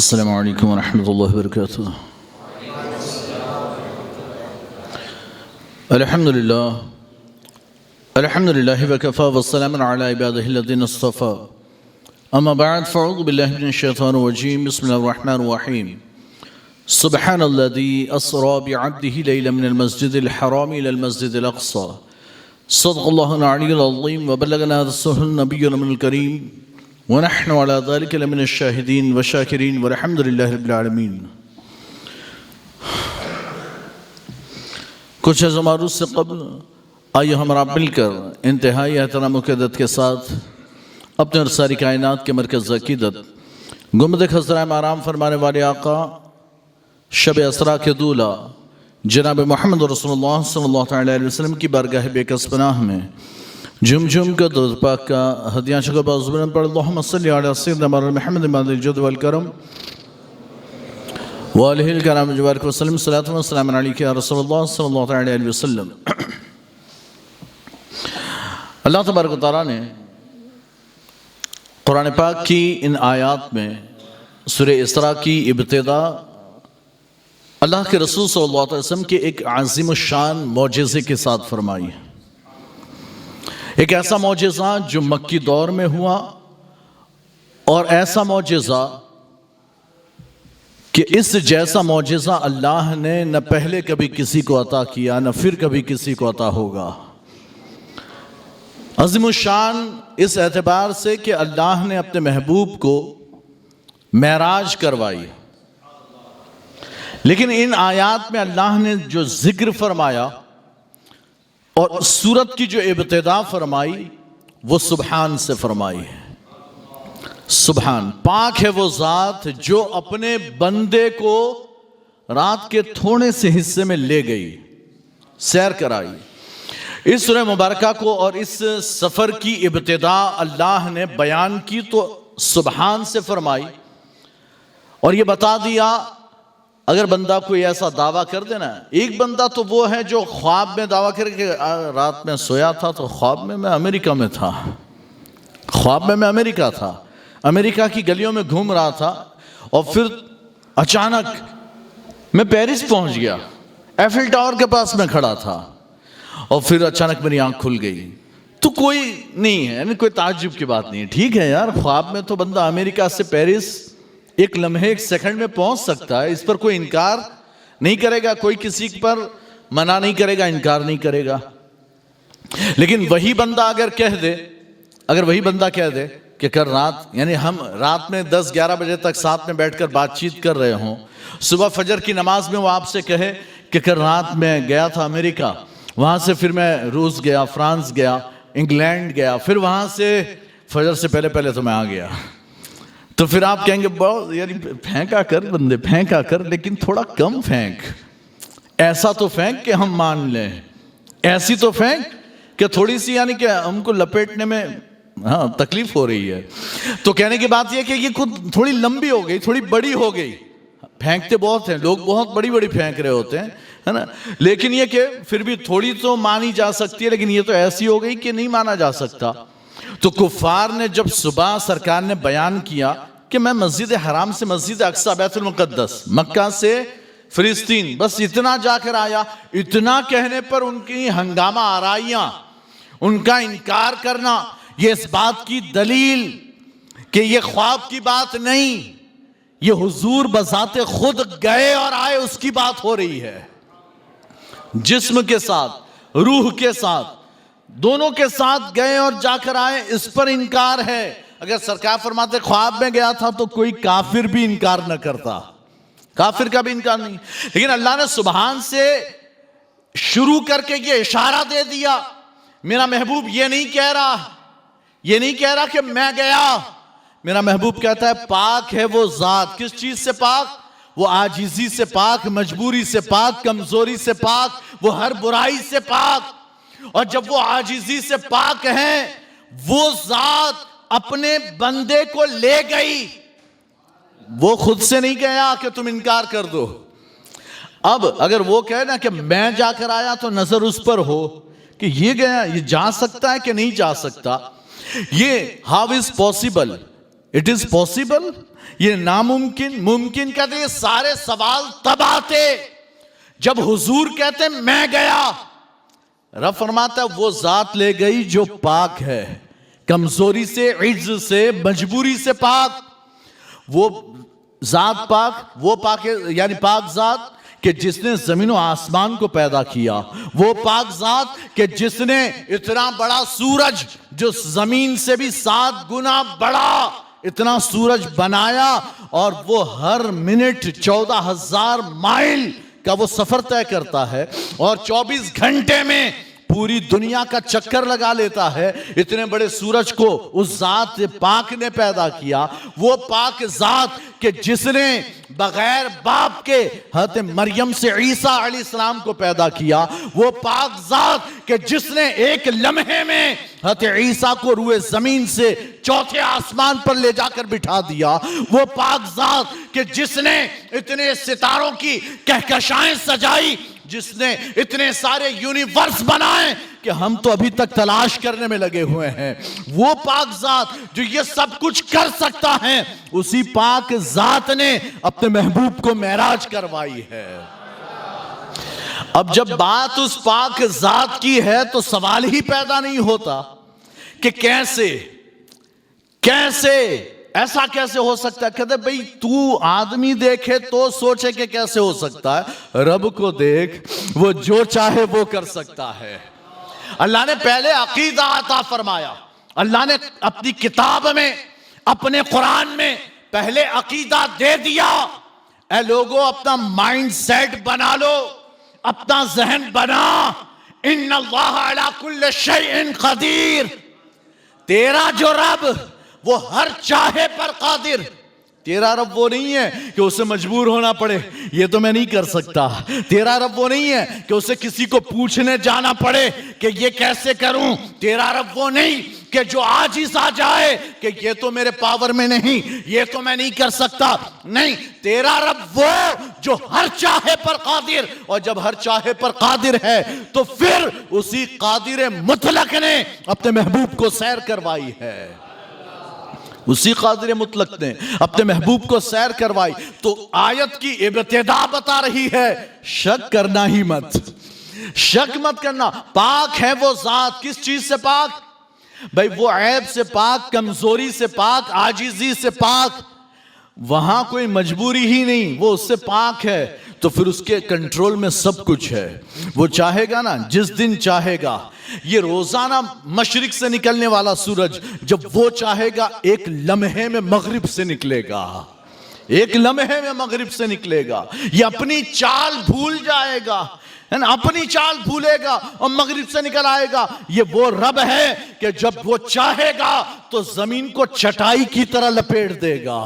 अस्सलामु अलैकुम वरहमतुल्लाहि वबरकातुहू। अल्हम्दुलिल्लाह वकफ़ा वस्सलामुन अला इबादिहिल्लज़ीना इस्तफ़ा। अम्मा बअद फ़अऊज़ु बिल्लाहि मिनश्शैतानिर रजीम। बिस्मिल्लाहिर रहमानिर रहीम। सुब्हानल्लज़ी अस्रा बिअब्दिही लैलन मिनल मस्जिदिल हराम इलल मस्जिदिल अक़सा। सदक़ल्लाहुल अलिय्युल अज़ीम व बल्लगना रसूलुन नबिय्युल अमीनुल करीम व नहनु अला ज़ालिका लमिनश शाहिदीन व शाकिरीन वल्हम्दुलिल्लाहि रब्बिल आलमीन। कुछ ज़मारूस से क़ब्ल आइए हमरा मिलकर इंतहाई एहतराम मुक़द्दत के साथ अपने और सारी कायनात के मरकज़ अक़ीदत गुंबद खज़रा में आराम फरमाने वाले आका शब असरा के दूल्हा जनाब मोहम्मद रसूलुल्लाह सल्लल्लाहु अलैहि वसल्लम की बारगाह बेकस पनाह में झुम झुम का दुरूद पाक का हदिया शुक्र बाज़ुबन पर अल्लाहुम्मा सल्लि अला सय्यिदिना मुहम्मद मादिल जुद वल करम व अलैहिल कराम मुबारक व सल्लम सलातु व सलाम अलैका या रसूलुल्लाह सल्लल्लाहु अलैहि वसल्लम। अल्लाह तबारक व तआला ने कुरान पाक की इन आयात में सूरह इसरा की इब्तिदा अल्लाह के रसूल सल्लल्लाहु अलैहि वसल्लम के एक अज़ीम शान मौजज़े के साथ फरमाई। एक ऐसा मौजज़ा जो मक्की दौर में हुआ और ऐसा मौजज़ा कि इस जैसा मौजज़ा अल्लाह ने न पहले कभी किसी को अता किया न फिर कभी किसी को अता होगा। अज़ीम शान इस एतबार से कि अल्लाह ने अपने महबूब को मेराज करवाई। लेकिन इन आयात में अल्लाह ने जो जिक्र फरमाया और सूरत की जो इब्तिदा फरमाई वो सुबहान से फरमाई है। सुबहान, पाक है वो ज़ात जो अपने बंदे को रात के थोड़े से हिस्से में ले गई, सैर कराई। इस सूरह मुबारका को और इस सफ़र की इब्तिदा अल्लाह ने बयान की तो सुबहान से फरमाई और ये बता दिया अगर बंदा कोई ऐसा दावा कर देना। एक बंदा तो वो है जो ख्वाब में दावा करके रात में सोया था तो ख्वाब में मैं अमेरिका में था, ख्वाब में मैं अमेरिका था, अमेरिका की गलियों में घूम रहा था और फिर अचानक मैं पेरिस पहुंच गया, एफिल टावर के पास में खड़ा था और फिर अचानक मेरी आंख खुल गई। तो कोई नहीं है, कोई ताज्जुब की बात नहीं है। ठीक है यार, ख्वाब में तो बंदा अमेरिका से पेरिस एक लम्हे एक सेकंड में पहुंच सकता है, इस पर कोई इनकार नहीं करेगा, कोई किसी पर मना नहीं करेगा, इनकार नहीं करेगा। लेकिन वही बंदा अगर कह दे, अगर वही बंदा कह दे कि कल रात, यानी हम रात में 10-11 बजे तक साथ में बैठकर बातचीत कर रहे हों, सुबह फजर की नमाज में वो आपसे कहे कि कल रात में गया था अमेरिका, वहां से फिर मैं रूस गया, फ्रांस गया, इंग्लैंड गया, फिर वहां से फजर से पहले पहले तो मैं आ गया, तो फिर आप कहेंगे बहुत यानी फेंका कर बंदे, फेंका कर, लेकिन थोड़ा कम फेंक, ऐसा तो फेंक कि हम मान लें, ऐसी तो फेंक कि थोड़ी सी यानी कि हमको लपेटने में हाँ तकलीफ हो रही है। तो कहने की बात यह कि ये खुद थोड़ी लंबी हो गई, थोड़ी बड़ी हो गई। फेंकते बहुत हैं लोग, बहुत बड़ी बड़ी फेंक रहे होते हैं, है ना, लेकिन ये कि फिर भी थोड़ी तो मानी जा सकती है, लेकिन ये तो ऐसी हो गई कि नहीं माना जा सकता। तो कुफार ने जब सुबह सरकार ने बयान किया कि मैं मस्जिद हराम से मस्जिद अक्सा बैतुल मुक़द्दस, मक्का से फिलिस्तीन, बस इतना जाकर आया, इतना कहने पर उनकी हंगामा आराइयां, उनका इनकार करना, ये इस बात की दलील कि ये ख्वाब की बात नहीं, ये हुजूर बजाते खुद गए और आए उसकी बात हो रही है। जिस्म के साथ, रूह के साथ, दोनों के साथ गए और जाकर आए, इस पर इनकार है। अगर सरकार फरमाते ख्वाब में गया था तो कोई काफिर भी इनकार न करता, काफिर का भी इनकार नहीं। लेकिन अल्लाह ने सुबहान से शुरू करके ये इशारा दे दिया, मेरा महबूब ये नहीं कह रहा, ये नहीं कह रहा कि मैं गया, मेरा महबूब कहता है पाक है वो जात। किस चीज से पाक? वो आजिजी से पाक, मजबूरी से पाक, कमजोरी से पाक, वो हर बुराई से पाक। और जब वो आजिजी से पाक है, वो जात अपने बंदे को ले गई, वो खुद से नहीं गया कि तुम इनकार कर दो। अब अगर वो कहे ना कि मैं जाकर आया तो नजर उस पर हो कि ये गया, ये जा सकता है कि नहीं जा सकता, ये how is possible, it is possible, ये नामुमकिन, मुमकिन कहते ये सारे सवाल तब आते जब हुजूर कहते मैं गया। रब फरमाता है वो जात ले गई जो पाक है, कमजोरी से, इज्ज से, मजबूरी से पाक। वो जात पाक, वो पाक यानी पाक जात कि जिसने जमीन और आसमान को पैदा किया। वो पाक जात कि जिसने इतना बड़ा सूरज जो जमीन से भी 7 गुना बड़ा इतना सूरज बनाया, और वो हर मिनट 14,000 माइल का वो सफर तय करता है और 24 घंटे में पूरी दुनिया का चक्कर लगा लेता है। इतने बड़े सूरज को उस जात पाक ने पैदा किया। वो पाक जात कि जिसने बगैर बाप के हज़रत मरियम से ईसा अलैहिस्सलाम को पैदा किया। वो पाक जात कि जिसने एक लम्हे में हज़रत ईसा को रूए जमीन से 4थे आसमान पर ले जाकर बिठा दिया। वो पाक जात कि जिसने इतने सितारों की कहकशाएं सजाई, जिसने इतने सारे यूनिवर्स बनाए कि हम तो अभी तक तलाश करने में लगे हुए हैं। वो पाक जात जो ये सब कुछ कर सकता है, उसी पाक जात ने अपने महबूब को मेराज करवाई है। अब जब बात उस पाक जात की है तो सवाल ही पैदा नहीं होता कि कैसे ऐसा कैसे हो सकता है। कहते भाई तू आदमी देखे तो सोचे कि कैसे हो सकता है, रब को देख, वो जो चाहे वो कर सकता है। अल्लाह ने पहले अकीदा अता फरमाया। अल्लाह ने अपनी किताब में, अपने कुरान में पहले अकीदा दे दिया। ऐ लोगों, अपना माइंड सेट बना लो, अपना जहन बना। इन्नल्लाह अला कुल्लि शैइन कदीर। तेरा जो रब वो हर चाहे पर कादिर। तेरा रब वो नहीं है कि उसे मजबूर होना पड़े, ये तो मैं नहीं कर सकता। तेरा रब वो नहीं है कि उसे किसी को पूछने जाना पड़े कि ये कैसे करूं। तेरा रब वो नहीं कि जो आज ही आ जाए कि ये तो मेरे पावर में नहीं, ये तो मैं नहीं कर सकता। नहीं, तेरा रब वो जो हर चाहे पर कादिर। और जब हर चाहे पर कादिर है तो फिर उसी कादिर मुतलक ने अपने महबूब को सैर करवाई है। उसी कादिर मुतलक ने अपने महबूब को सैर करवाई। तो आयत की इब्तिदा बता रही है, शक करना ही मत, शक मत करना। पाक है वो जात, किस चीज से पाक भाई? वो ऐब से पाक, कमजोरी से पाक, आजिजी से पाक। वहां कोई मजबूरी ही नहीं, वो उससे पाक है। तो फिर उसके कंट्रोल में सब कुछ है। वो चाहेगा ना, जिस दिन चाहेगा, ये रोजाना मशरिक से निकलने वाला सूरज जब वो चाहेगा एक लम्हे में मगरिब से निकलेगा, एक लम्हे में मगरिब से निकलेगा। ये अपनी चाल भूल जाएगा, है ना, अपनी चाल भूलेगा और मगरिब से निकल आएगा। ये वो रब है कि जब वो चाहेगा तो जमीन को चटाई की तरह लपेट देगा।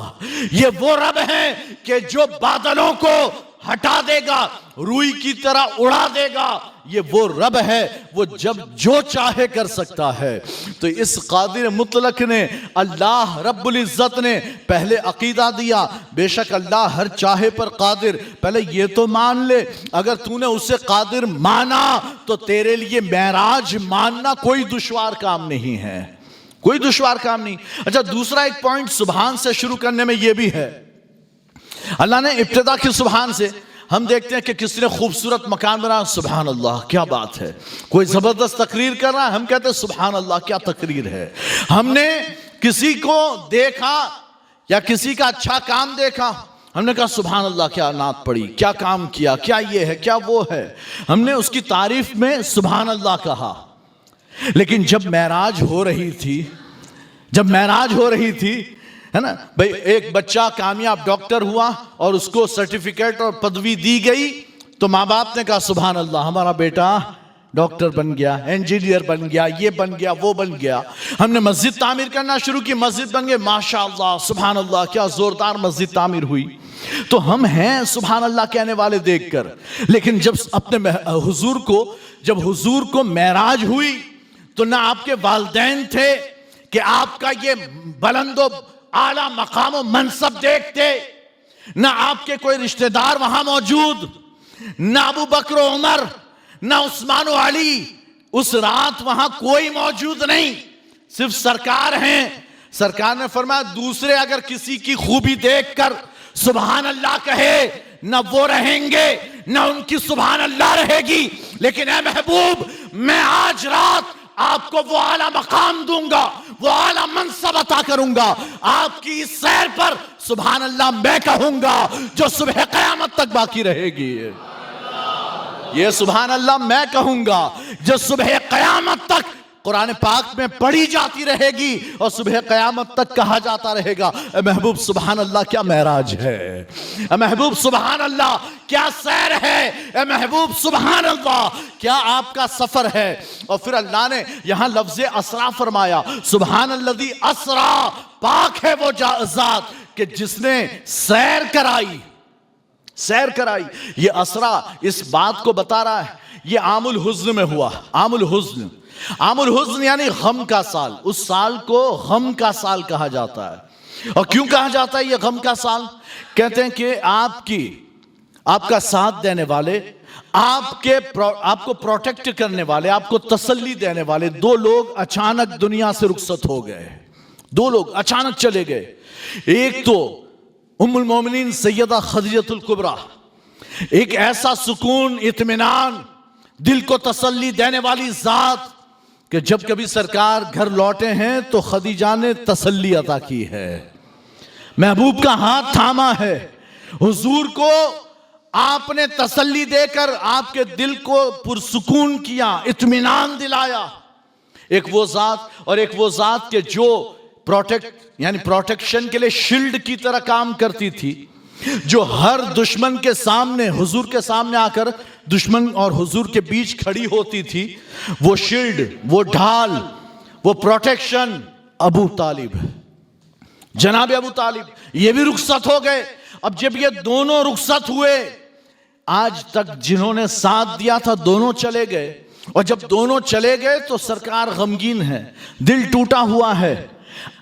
ये वो रब है कि जो बादलों को हटा देगा, रुई की तरह उड़ा देगा। ये वो रब है, वो जब जो चाहे कर सकता है। तो इस कादिर मुतलक ने, अल्लाह रब्बुल इज्जत ने पहले अकीदा दिया, बेशक अल्लाह हर चाहे पर कादिर। पहले ये तो मान ले, अगर तूने उसे कादिर माना तो तेरे लिए मेराज मानना कोई दुश्वार काम नहीं है, कोई दुश्वार काम नहीं। अच्छा, दूसरा एक पॉइंट सुभान से शुरू करने में यह भी है। अल्लाह ने इब्तिदा की सुभान से, हम देखते हैं कि किसी ने खूबसूरत मकान बनाया, सुभान अल्लाह क्या बात है। कोई जबरदस्त तकरीर कर रहा है, हम कहते हैं सुभान अल्लाह क्या तकरीर है। हमने किसी को देखा या किसी का अच्छा काम देखा, हमने कहा सुभान अल्लाह क्या नात पड़ी, क्या काम किया, क्या ये है, क्या वो है। हमने उसकी तारीफ में सुभान अल्लाह कहा। लेकिन जब मेराज हो रही थी, जब मेराज हो रही थी, है ना भाई, एक बच्चा कामयाब डॉक्टर हुआ और उसको सर्टिफिकेट और पदवी दी गई, तो माँ बाप ने कहा सुभान अल्लाह हमारा बेटा डॉक्टर बन गया, इंजीनियर बन गया, ये बन गया, वो बन गया। हमने मस्जिद तामीर करना शुरू की, मस्जिद बन गई, माशाअल्लाह सुभान अल्लाह क्या जोरदार मस्जिद तामीर हुई। तो हम हैं सुभान अल्लाह कहने वाले देखकर। लेकिन जब अपने हुजूर को, जब हुजूर को मेराज हुई तो ना आपके वालिदैन थे कि आपका ये बुलंदो आला मकाम और मनसब देखते, ना आपके कोई रिश्तेदार वहां मौजूद, ना अबू बकर उमर, ना उस्मान अली। उस रात वहां कोई मौजूद नहीं, सिर्फ सरकार हैं, सरकार ने फरमाया दूसरे अगर किसी की खूबी देखकर सुभान अल्लाह कहे, न वो रहेंगे न उनकी सुभान अल्लाह रहेगी, लेकिन ए महबूब मैं आज रात आपको वो आला मकाम दूंगा, वो आला मनसब अता करूंगा, आपकी इस सैर पर सुभान अल्लाह मैं कहूंगा जो सुबह क़यामत तक बाकी रहेगी। ये सुभान अल्लाह मैं कहूंगा जो सुबह क़यामत तक कुरान पाक में पढ़ी जाती रहेगी और सुबह क़यामत तक कहा जाता रहेगा। महबूब सुभान अल्लाह क्या महराज है, महबूब सुभान अल्लाह क्या सैर है, महबूब सुभान अल्लाह क्या आपका सफर है। और फिर अल्लाह ने यहां लफ्ज़ असरा फरमाया, सुभान अल्लज़ी असरा, पाक है वो ज़ात कि जिसने सैर कराई, सैर कराई। ये असरा इस बात को बता रहा है, ये आमुल हुज़्न में हुआ। आमुल हुज़्न, आमुल हुज़्न यानी गम का साल, उस साल को गम का साल कहा जाता है। और क्यों कहा जाता है ये गम का साल? कहते हैं कि आपका साथ देने वाले, आपको प्रोटेक्ट करने वाले, आपको तसल्ली देने वाले दो लोग अचानक दुनिया से रुखसत हो गए। दो लोग अचानक चले गए। एक तो उम्मुल मोमिनीन सैयदा खदीजतुल कुबरा, एक ऐसा सुकून, इत्मीनान, दिल को तसल्ली देने वाली जात कि जब कभी सरकार घर लौटे हैं तो खदीजा ने तसल्ली अता की है, महबूब का हाथ थामा है, हुजूर को आपने तसल्ली देकर आपके दिल को पुरसुकून किया, इत्मीनान दिलाया। एक वो जात और एक वो जात के जो प्रोटेक्शन के लिए शील्ड की तरह काम करती थी, जो हर दुश्मन के सामने, हुजूर के सामने आकर दुश्मन और हुजूर के बीच खड़ी होती थी। वो शील्ड, वो ढाल, वो प्रोटेक्शन, अबू तालिब, जनाब अबू तालिब, ये भी रुखसत हो गए। अब जब ये दोनों रुखसत हुए, आज तक जिन्होंने साथ दिया था दोनों चले गए, और जब दोनों चले गए तो सरकार गमगीन है, दिल टूटा हुआ है,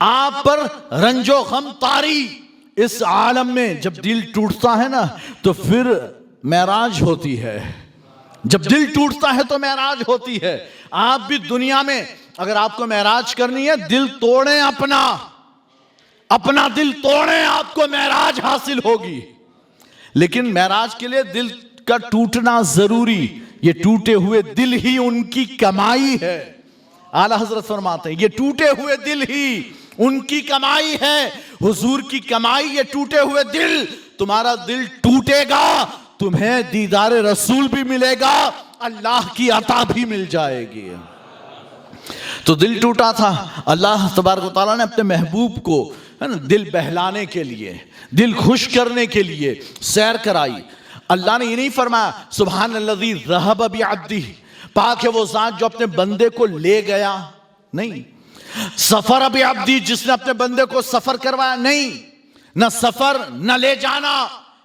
आप पर रंजो गम तारी। इस आलम में जब दिल टूटता है ना तो फिर महराज होती है। जब दिल टूटता है तो महराज होती है। आप भी दुनिया में अगर आपको महराज करनी है, दिल तोड़ें, अपना दिल तोड़ें, आपको महराज हासिल होगी। लेकिन महराज के लिए दिल का टूटना जरूरी। ये टूटे हुए दिल ही उनकी कमाई है। आला हजरत फरमाते हैं ये टूटे हुए दिल ही उनकी कमाई है, हुजूर की कमाई ये टूटे हुए दिल। तुम्हारा दिल टूटेगा, तुम्हें दीदार रसूल भी मिलेगा, अल्लाह की अता भी मिल जाएगी। तो दिल टूटा था, अल्लाह तबारक व तआला ने अपने महबूब को, है ना, दिल बहलाने के लिए, दिल खुश करने के लिए सैर कराई। अल्लाह ने ये नहीं फरमाया सुभान अल्लज़ी ज़हब बिअब्दी, पाक है वो जात जो अपने बंदे को ले गया, नहीं। सफर बिअब्दी, जिसने अपने बंदे को सफर करवाया, नहीं। न सफर न ले जाना,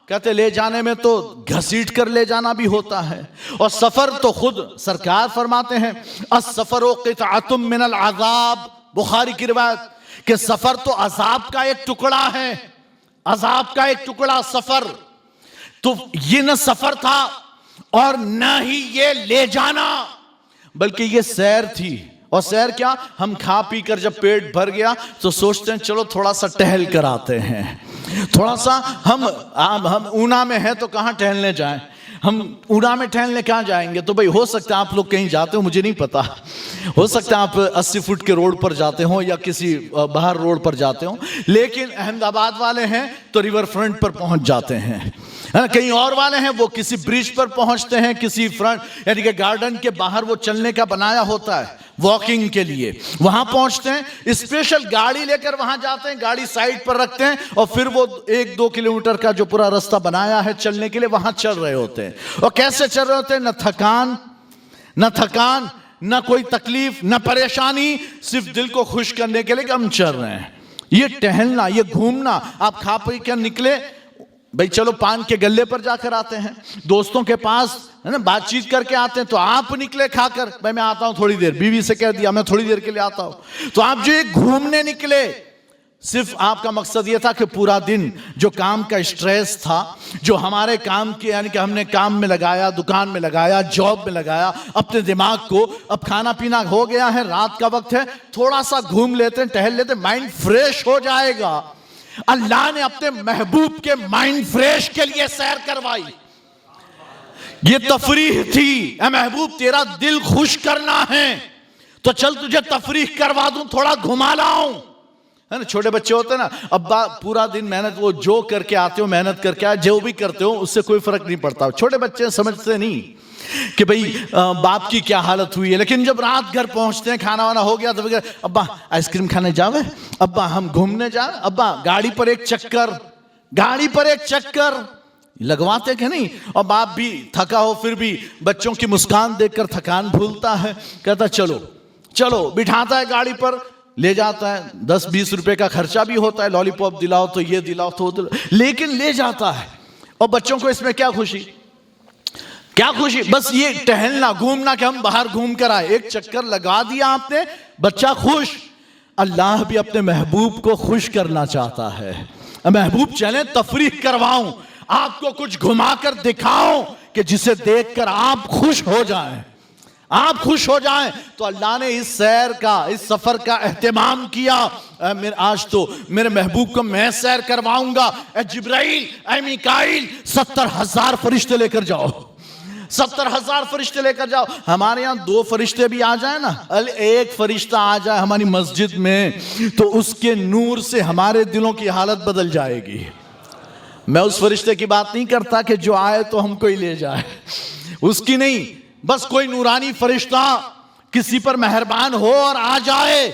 कहते ले जाने में तो घसीट कर ले जाना भी होता है, और सफर तो खुद सरकार फरमाते हैं अस्सफरो क़ितअतुम मिनल अज़ाब, बुखारी की रिवायत कि सफर तो अजाब का एक टुकड़ा है, अजाब का एक टुकड़ा सफर। तो ये न सफर था और न ही ये ले जाना, बल्कि ये सैर थी। और सैर क्या, हम खा पी कर जब पेट भर गया तो सोचते हैं चलो थोड़ा सा टहल कर आते हैं, थोड़ा सा हम ऊना में हैं तो कहाँ टहलने जाएं, हम ऊना में टहलने कहाँ जाएंगे। तो भाई हो सकता है आप लोग कहीं जाते हो, मुझे नहीं पता, हो सकता है आप 80 फुट के रोड पर जाते हो या किसी बाहर रोड पर जाते हो, लेकिन अहमदाबाद वाले हैं तो रिवर फ्रंट पर पहुंच जाते हैं, है ना। कहीं और वाले हैं वो किसी ब्रिज पर पहुंचते हैं, किसी फ्रंट यानी कि गार्डन के बाहर वो चलने का बनाया होता है वॉकिंग के लिए, वहां पहुंचते हैं, स्पेशल गाड़ी लेकर वहां जाते हैं, गाड़ी साइड पर रखते हैं और फिर वो 1-2 किलोमीटर का जो पूरा रास्ता बनाया है चलने के लिए वहां चल रहे होते हैं। और कैसे चल रहे होते हैं, न थकान न कोई तकलीफ न परेशानी, सिर्फ दिल को खुश करने के लिए कि हम चल रहे हैं। ये टहलना, ये घूमना, आप खा पी कर निकले, भाई चलो पान के गल्ले पर जाकर आते हैं, दोस्तों के पास, है ना, बातचीत करके आते हैं, तो आप निकले खाकर, भाई मैं आता हूं थोड़ी देर, बीवी से कह दिया मैं थोड़ी देर के लिए आता हूं, तो आप जो घूमने निकले, सिर्फ आपका मकसद ये था कि पूरा दिन जो काम का स्ट्रेस था, जो हमारे काम के यानी कि हमने काम में लगाया, दुकान में लगाया, जॉब में लगाया अपने दिमाग को, अब खाना पीना हो गया है, रात का वक्त है, थोड़ा सा घूम लेते हैं, टहल लेते हैं, माइंड फ्रेश हो जाएगा। अल्लाह ने अपने महबूब के माइंड फ्रेश के लिए सैर करवाई। ये तफरीह थी, ए महबूब तेरा दिल खुश करना है तो चल तुझे तफरीह करवा दूं, थोड़ा घुमा लाऊं, है ना। छोटे बच्चे होते हैं ना, अब्बा पूरा दिन मेहनत, वो जो करके आते हो मेहनत करके आए, जो भी करते हो उससे कोई फर्क नहीं पड़ता। छोटे बच्चे समझते नहीं कि भाई बाप की क्या हालत हुई है, लेकिन जब रात घर पहुंचते हैं, खाना वाना हो गया तो अब्बा आइसक्रीम खाने जावे, अब्बा हम घूमने जाए, अब्बा गाड़ी पर एक चक्कर, गाड़ी पर एक चक्कर लगवाते कि नहीं। और बाप भी थका हो फिर भी बच्चों की मुस्कान देखकर थकान भूलता है, कहता चलो चलो, बिठाता है गाड़ी पर, ले जाता है, 10-20 रुपए का खर्चा भी होता है, लॉलीपॉप दिलाओ तो ये दिलाओ तो दिलाओ, लेकिन ले जाता है। और बच्चों को इसमें क्या खुशी, क्या खुशी, बस ये टहलना घूमना कि हम बाहर घूम कर आए, एक चक्कर लगा दिया आपने, बच्चा खुश। अल्लाह भी अपने महबूब को खुश करना चाहता है। महबूब चले तफरीह करवाऊं, आपको कुछ घुमाकर दिखाऊं कि जिसे देखकर आप खुश हो जाएं, आप खुश हो जाएं। तो अल्लाह ने इस सैर का, इस सफर का एहतमाम किया। आज तो मेरे महबूब को मैं सैर करवाऊंगा, ए जिब्राइल, ए मीकाईल, 70,000 फरिश्ते लेकर जाओ, 70,000 फरिश्ते लेकर जाओ। हमारे यहां 2 फरिश्ते भी आ जाए ना, एक फरिश्ता आ जाए हमारी मस्जिद में, तो उसके नूर से हमारे दिलों की हालत बदल जाएगी। मैं उस फरिश्ते की बात नहीं करता कि जो आए तो हमको ही ले जाए, उसकी नहीं, बस कोई नूरानी फरिश्ता किसी पर मेहरबान हो और आ जाए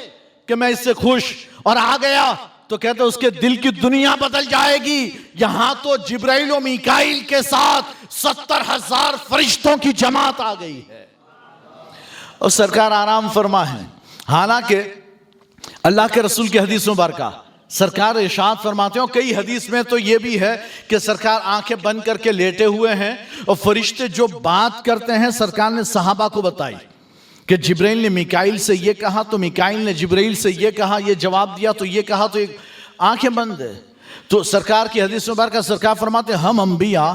कि मैं इससे खुश, और आ गया तो कहते उसके दिल की दुनिया बदल जाएगी। यहां तो जिब्राइल और मीकाईल के साथ 70,000 फरिश्तों की जमात आ गई है और सरकार आराम फरमा है। हालांकि अल्लाह के रसूल की हदीस मुबारका सरकार इरशाद फरमाते हो, कई हदीस में तो ये भी है कि सरकार आंखें बंद करके लेटे हुए हैं और फरिश्ते जो बात करते हैं, सरकार ने सहाबा को बताई कि जिब्राइल ने मीकाईल से ये कहा, तो मीकाईल ने जिब्राइल से ये कहा, ये जवाब दिया, तो ये कहा, तो आंखें बंद है। तो सरकार की हदीस मुबारक सरकार फरमाते, हम अंबिया,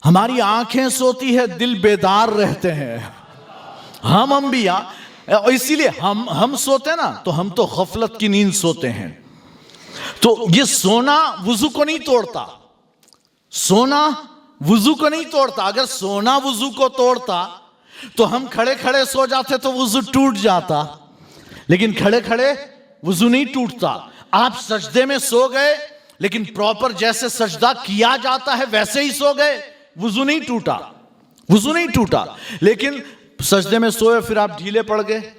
हमारी आंखें सोती है, दिल बेदार रहते हैं। हम अंबिया, इसीलिए हम सोते हैं ना, तो हम तो गफलत की नींद सोते हैं। तो ये सोना वुजू को नहीं तोड़ता, सोना वुजू को नहीं तोड़ता। अगर सोना वुजू को तोड़ता तो हम खड़े खड़े सो जाते तो वुजू टूट जाता, लेकिन खड़े खड़े वुजू नहीं टूटता। आप सजदे में सो गए, लेकिन प्रॉपर जैसे सजदा किया जाता है वैसे ही सो गए, वुजू नहीं टूटा, वुजू नहीं टूटा। लेकिन सजदे में सोए, फिर आप ढीले पड़ गए,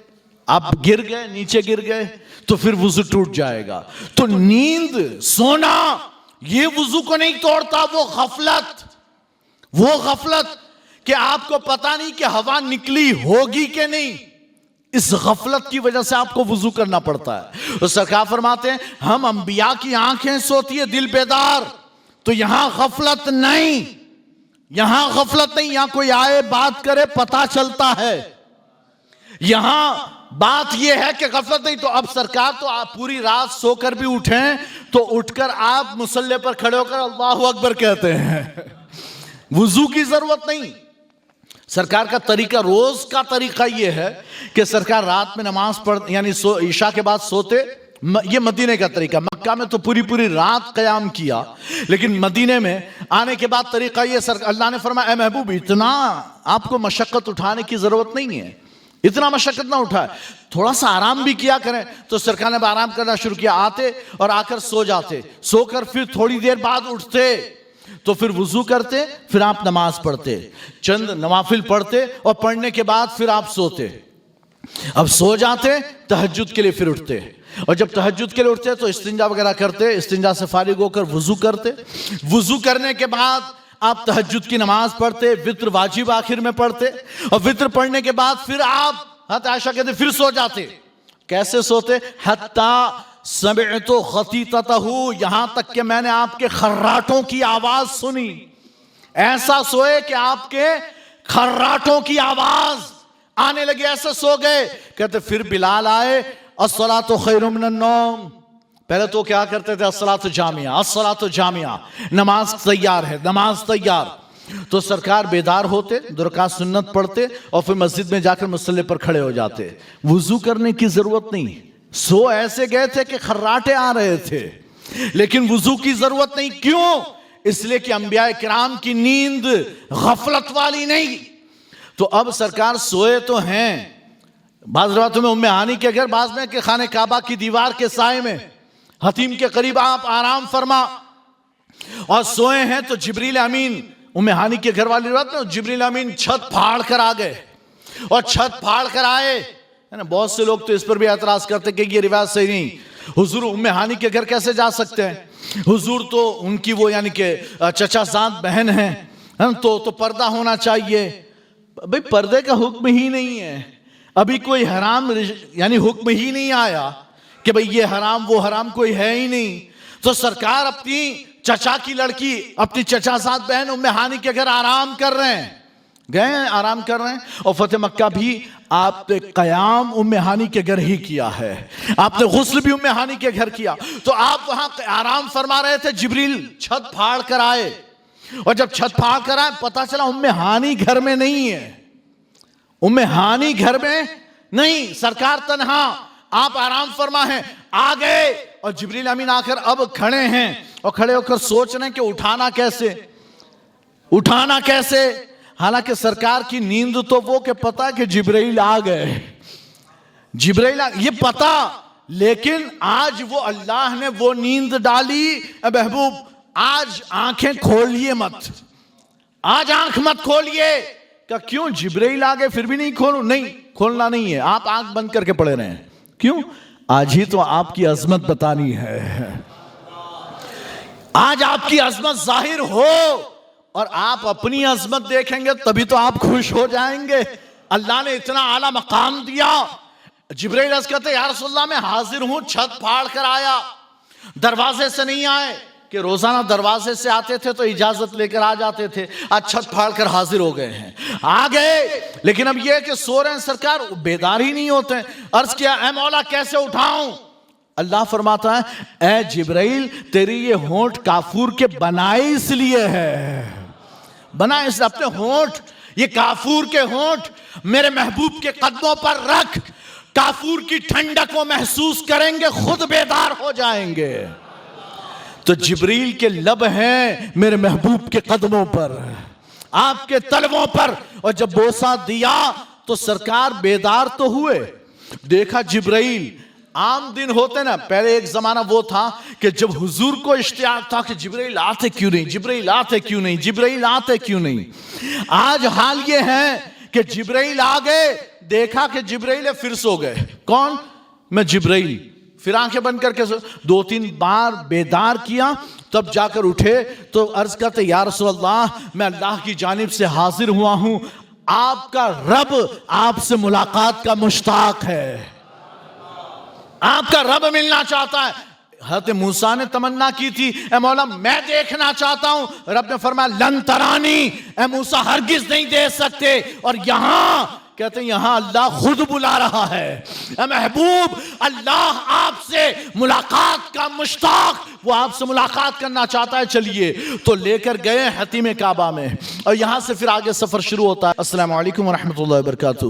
आप गिर गए, नीचे गिर गए, तो फिर वुजू टूट जाएगा। तो नींद, सोना, ये वुजू को नहीं तोड़ता। वो गफलत कि आपको पता नहीं कि हवा निकली होगी कि नहीं, इस गफलत की वजह से आपको वुजू करना पड़ता है। तो सरकार फरमाते हैं, हम अंबिया की आंखें सोती है, दिल बेदार। तो यहां गफलत नहीं, यहां गफलत नहीं, यहां कोई आए बात करे पता चलता है। यहां बात यह है कि गफलत नहीं। तो अब सरकार तो आप पूरी रात सोकर भी उठें तो उठकर आप मुसल्ले पर खड़े होकर अल्लाहु अकबर कहते हैं, वुजू की जरूरत नहीं। सरकार का तरीका, रोज का तरीका यह है कि सरकार रात में नमाज पढ़ यानी ईशा के बाद सोते। ये मदीने का तरीका, मक्का में तो पूरी पूरी रात कयाम किया, लेकिन मदीने में आने के बाद तरीका ये, अल्लाह ने फरमाया, ए महबूब, इतना आपको मशक्कत उठाने की जरूरत नहीं है, इतना मशक्कत ना उठाए, थोड़ा सा आराम भी किया करें। तो सरकार ने आराम करना शुरू किया, आते और आकर सो जाते, सोकर फिर थोड़ी देर बाद उठते, तो फिर वुजू करते, फिर आप नमाज पढ़ते, चंद नवाफिल पढ़ते, और पढ़ने के बाद फिर आप सोते। अब सो जाते, तहज्जुद के लिए फिर उठते, और जब तहज्जुद के लिए उठते तो इस्तिंजा वगैरह करते, इस्तिंजा से फारिग होकर वुजू करते, वुजू करने के बाद आप तहज्जुद की नमाज पढ़ते, वित्र वाजिब आखिर में पढ़ते, और वित्र पढ़ने के बाद फिर आप, हज़रत आयशा कहते, फिर सो जाते। कैसे सोते? हत्ता समिअतु खतीतहु, यहां तक कि मैंने आपके खर्राटों की आवाज सुनी। ऐसा सोए कि आपके खर्राटों की आवाज आने लगे, ऐसे सो गए। कहते फिर बिलाल आए, अस्सलातु खैरुम मिनन नौम, पहले तो क्या करते थे, अस्सलातु जामिया, अस्सलातु जामिया, नमाज तैयार है, नमाज तैयार। तो सरकार बेदार होते, 2 रकात सुन्नत पढ़ते और फिर मस्जिद में जाकर मुसल्ले पर खड़े हो जाते। वुजू करने की जरूरत नहीं, सो ऐसे गए थे कि खर्राटे आ रहे थे, लेकिन वुजू की जरूरत नहीं। क्यों? इसलिए कि अंबिया किराम की नींद गफलत वाली नहीं। तो अब सरकार सोए तो हैं, बाज़ रिवायतों में उम्मे हानी के घर, बाज़ में कि खाने काबा की दीवार के साए में हतीम के करीब आप आराम फरमा और सोए हैं। तो जिब्रील अमीन, उम्मे हानी के घर वाली रिवायत में जिब्रील अमीन छत फाड़ कर आ गए और छत फाड़ कर आए, है ना। बहुत से लोग तो इस पर भी एतराज करते कि ये रिवायत सही नहीं, हुजूर उम्मे हानी के घर कैसे जा सकते हैं, हुजूर तो उनकी वो यानी कि चचाजाद बहन है, तो पर्दा होना चाहिए। भाई पर्दे का हुक्म ही नहीं है, अभी कोई हराम यानी हुक्म ही नहीं आया कि भाई ये हराम वो हराम, कोई है ही नहीं। तो सरकार अपनी चचा की लड़की, अपनी चचाजाद बहन उम्मे हानी के घर आराम कर रहे हैं, गए हैं आराम कर रहे हैं। और फतेह मक्का भी आपने कयाम उम्मे हानी के घर ही किया है, आपने गुस्ल भी उम्मे हानी के घर किया। तो आप वहां आराम फरमा रहे थे, जिब्रील छत फाड़ कर आए और जब छत फाड़ कर आए पता चला उम्मे हानी घर में नहीं है, उम्मे हानी घर में नहीं, सरकार तन्हा, आप आराम फरमा हैं। आ गए और जिब्रील अमीन आकर अब खड़े हैं और खड़े होकर सोच रहे हैं कि उठाना कैसे, उठाना कैसे। हालांकि सरकार की नींद तो वो कि पता है कि जिब्रील आ गए, जिब्रील ये पता, लेकिन आज वो अल्लाह ने वो नींद डाली, महबूब आज आंखें खोलिए मत, आज आंख मत खोलिए। क्या क्यों? जिब्रील आ गए फिर भी नहीं खोलूं? नहीं, खोलना नहीं है, आप आंख बंद करके पड़े रहे। क्यों? आज ही तो आपकी अजमत बतानी है, आज आपकी अजमत जाहिर हो और आप अपनी अजमत देखेंगे तभी तो आप खुश हो जाएंगे। अल्लाह ने इतना आला मकाम दिया। जिब्रील अर्ज़ कहते या रसूलल्लाह मैं हाजिर हूं, छत फाड़ कर आया, दरवाजे से नहीं आए कि रोजाना दरवाजे से आते थे तो इजाजत लेकर आ जाते थे, आज छत फाड़ कर हाजिर हो गए हैं, आ गए। लेकिन अब यह कि सो रहे हैं, सरकार बेदार ही नहीं होते। अर्ज किया ऐ मौला कैसे उठाऊं? अल्लाह फरमाता है ऐ जिब्रील तेरी ये होंठ काफूर के बनाए इसलिए है, बनाए इसलिए, अपने होंठ ये काफूर के होंठ मेरे महबूब के कदमों पर रख, काफूर की ठंडक को महसूस करेंगे, खुद बेदार हो जाएंगे। तो जिब्रील के लब हैं मेरे महबूब के कदमों पर, आपके तलवों पर, और जब बोसा दिया तो सरकार बेदार तो हुए। देखा जिब्रील, आम दिन होते ना, पहले एक जमाना वो था कि जब हुजूर को इश्तियाक था कि जिब्रील आते क्यों नहीं, जिब्रील आते क्यों नहीं, जिब्रील आते क्यों नहीं। आज हाल ये है कि जिब्रील आ गए, देखा कि जिब्रील फिर सो गए। कौन? मैं जिब्रील। फिर आंखें बंद करके 2-3 बार बेदार किया, तब जाकर उठे तो अर्ज करते या रसूलल्लाह मैं अल्लाह की जानिब से हाजिर हुआ हूं, आपका रब आपसे मुलाकात का मुश्ताक है, आपका रब मिलना चाहता है। हज़रत मूसा ने तमन्ना की थी ए मौला मैं देखना चाहता हूं, रब ने फरमाया लन तरानी, ए मूसा हरगिज नहीं देख सकते। और यहां कहते हैं यहां अल्लाह खुद बुला रहा है, ए महबूब अल्लाह आपसे मुलाकात का मुश्ताक, वो आपसे मुलाकात करना चाहता है, चलिए। तो लेकर गए हतीम काबा में और यहां से फिर आगे सफर शुरू होता है। अस्सलामु अलैकुम व रहमतुल्लाहि व बरकातहू।